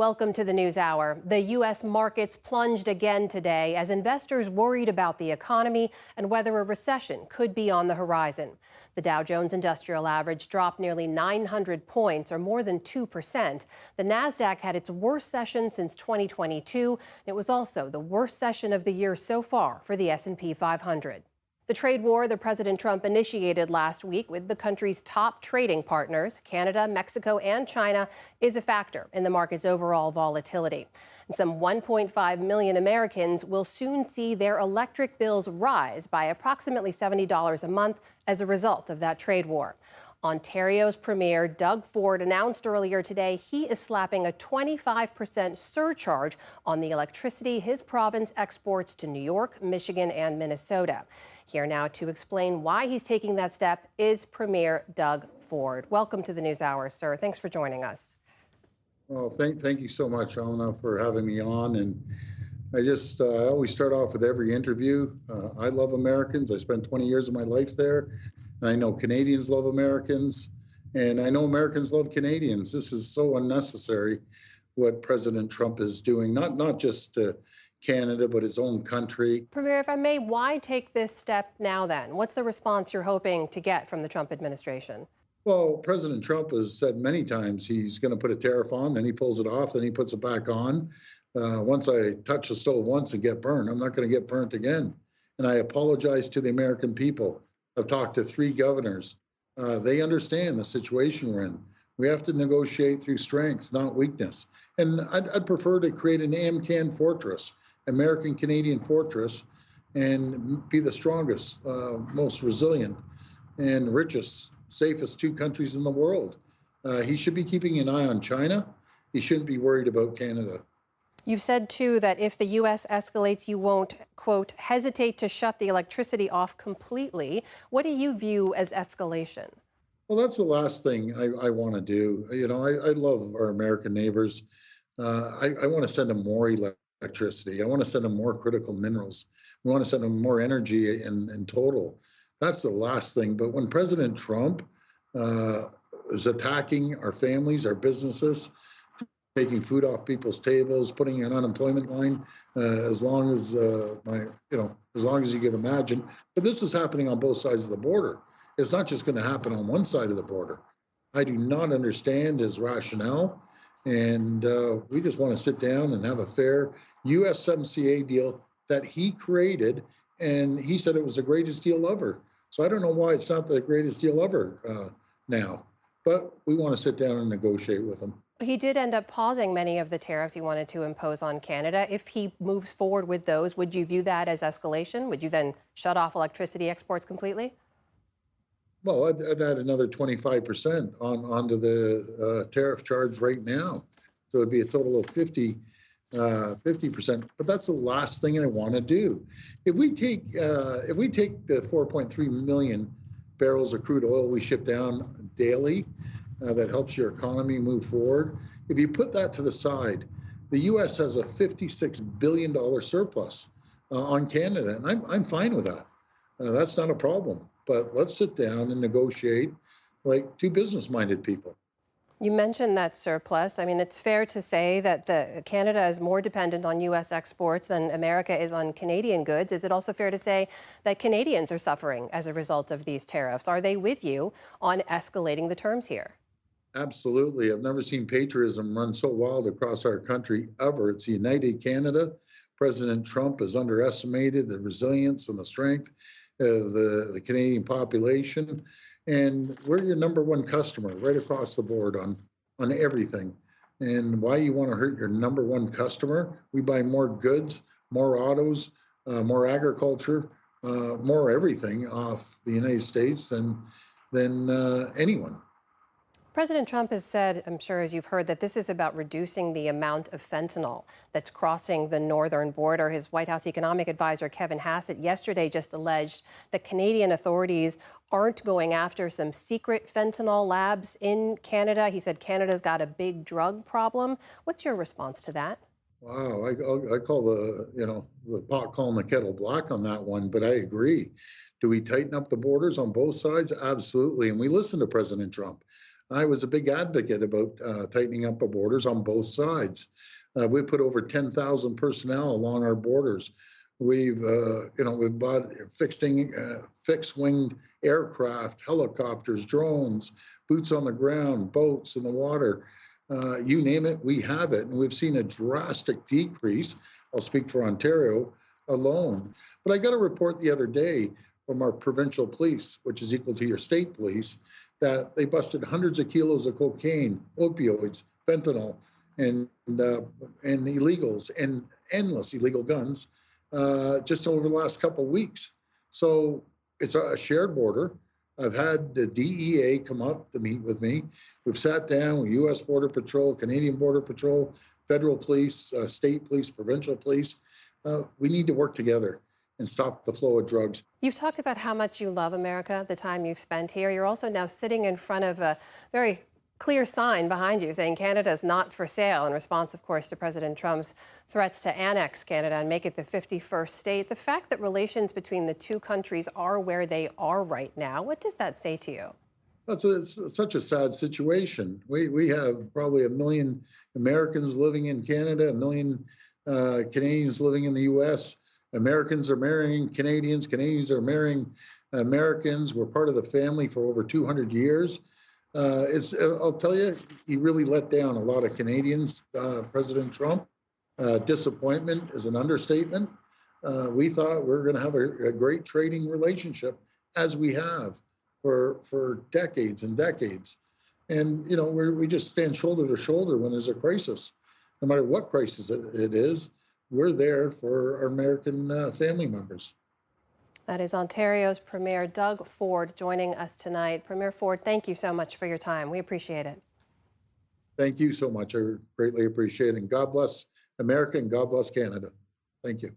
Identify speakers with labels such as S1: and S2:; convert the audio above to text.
S1: Welcome to the News Hour. The U.S. markets plunged again today as investors worried about the economy and whether a recession could be on the horizon. The Dow Jones Industrial Average dropped nearly 900 points, or more than 2%. The Nasdaq had its worst session since 2022. It was also the worst session of the year so far for the S&P 500. The trade war that President Trump initiated last week with the country's top trading partners, Canada, Mexico, and China, is a factor in the market's overall volatility. And some 1.5 million Americans will soon see their electric bills rise by approximately $70 a month as a result of that trade war. Ontario's Premier Doug Ford announced earlier today he is slapping a 25% surcharge on the electricity his province exports to New York, Michigan, and Minnesota. Here now to explain why he's taking that step is Premier Doug Ford. Welcome to the News Hour, sir. Thanks for joining us.
S2: Well, thank you so much, Alana, for having me on. And I always start off with every interview. I love Americans. I spent 20 years of my life there. I know Canadians love Americans, and I know Americans love Canadians. This is so unnecessary what President Trump is doing, not just Canada, but his own country.
S1: Premier, if I may, why take this step now then? What's the response you're hoping to get from the Trump administration?
S2: Well, President Trump has said many times he's going to put a tariff on, then he pulls it off, then he puts it back on. Once I touch the stove once and get burned, I'm not going to get burnt again. And I apologize to the American people. I've talked to 3 governors. They understand the situation we're in. We have to negotiate through strength, not weakness. And I'd prefer to create an AMCAN fortress, American-Canadian fortress, and be the strongest, most resilient, and richest, safest 2 countries in the world. He should be keeping an eye on China. He shouldn't be worried about Canada.
S1: You've said, too, that if the U.S. escalates, you won't, quote, hesitate to shut the electricity off completely. What do you view as escalation?
S2: Well, that's the last thing I want to do. You know, I love our American neighbors. I want to send them more electricity. I want to send them more critical minerals. We want to send them more energy in total. That's the last thing. But when President Trump is attacking our families, our businesses, taking food off people's tables, putting an unemployment line as long as you can imagine. But this is happening on both sides of the border. It's not just going to happen on one side of the border. I do not understand his rationale, and we just want to sit down and have a fair USMCA deal that he created, and he said it was the greatest deal ever. So I don't know why it's not the greatest deal ever now, but we want to sit down and negotiate with him.
S1: He did end up pausing many of the tariffs he wanted to impose on Canada. If he moves forward with those, would you view that as escalation? Would you then shut off electricity exports completely?
S2: Well, I'd add another 25% onto the tariff charge right now. So it'd be a total of 50%. But that's the last thing I want to do. If we take the 4.3 million barrels of crude oil we ship down daily, that helps your economy move forward. If you put that to the side, the U.S. has a $56 billion surplus on Canada, and I'm fine with that. That's not a problem. But let's sit down and negotiate like 2 business-minded people.
S1: You mentioned that surplus. I mean, it's fair to say that Canada is more dependent on U.S. exports than America is on Canadian goods. Is it also fair to say that Canadians are suffering as a result of these tariffs? Are they with you on escalating the terms here?
S2: Absolutely. I've never seen patriotism run so wild across our country ever. It's a united Canada. President Trump has underestimated the resilience and the strength of the Canadian population. And we're your number 1 customer right across the board on everything. And why you want to hurt your number 1 customer? We buy more goods, more autos, more agriculture, more everything off the United States than anyone.
S1: President Trump has said, I'm sure as you've heard, that this is about reducing the amount of fentanyl that's crossing the northern border. His White House economic advisor, Kevin Hassett, yesterday just alleged that Canadian authorities aren't going after some secret fentanyl labs in Canada. He said Canada's got a big drug problem. What's your response to that?
S2: Wow, I call the pot calling the kettle black on that one, but I agree. Do we tighten up the borders on both sides? Absolutely. And we listen to President Trump. I was a big advocate about tightening up our borders on both sides. We put over 10,000 personnel along our borders. We've bought fixed-wing aircraft, helicopters, drones, boots on the ground, boats in the water. You name it, we have it. And we've seen a drastic decrease. I'll speak for Ontario alone. But I got a report the other day from our provincial police, which is equal to your state police, that they busted hundreds of kilos of cocaine, opioids, fentanyl, and illegals, and endless illegal guns just over the last couple of weeks. So it's a shared border. I've had the DEA come up to meet with me. We've sat down with U.S. Border Patrol, Canadian Border Patrol, federal police, state police, provincial police. We need to work together and stop the flow of drugs.
S1: You've talked about how much you love America, the time you've spent here. You're also now sitting in front of a very clear sign behind you saying Canada is not for sale, in response, of course, to President Trump's threats to annex Canada and make it the 51st state. The fact that relations between the two countries are where they are right now, what does that say to you?
S2: It's such a sad situation. We have probably 1 million Americans living in Canada, 1 million Canadians living in the U.S. Americans are marrying Canadians. Canadians are marrying Americans. We're part of the family for over 200 years. I'll tell you, he really let down a lot of Canadians, President Trump. Disappointment is an understatement. We thought we were going to have a great trading relationship, as we have for decades and decades. And, we just stand shoulder to shoulder when there's a crisis. No matter what crisis it is, we're there for our American family members.
S1: That is Ontario's Premier Doug Ford joining us tonight. Premier Ford, thank you so much for your time. We appreciate it.
S2: Thank you so much. I greatly appreciate it. And God bless America and God bless Canada. Thank you.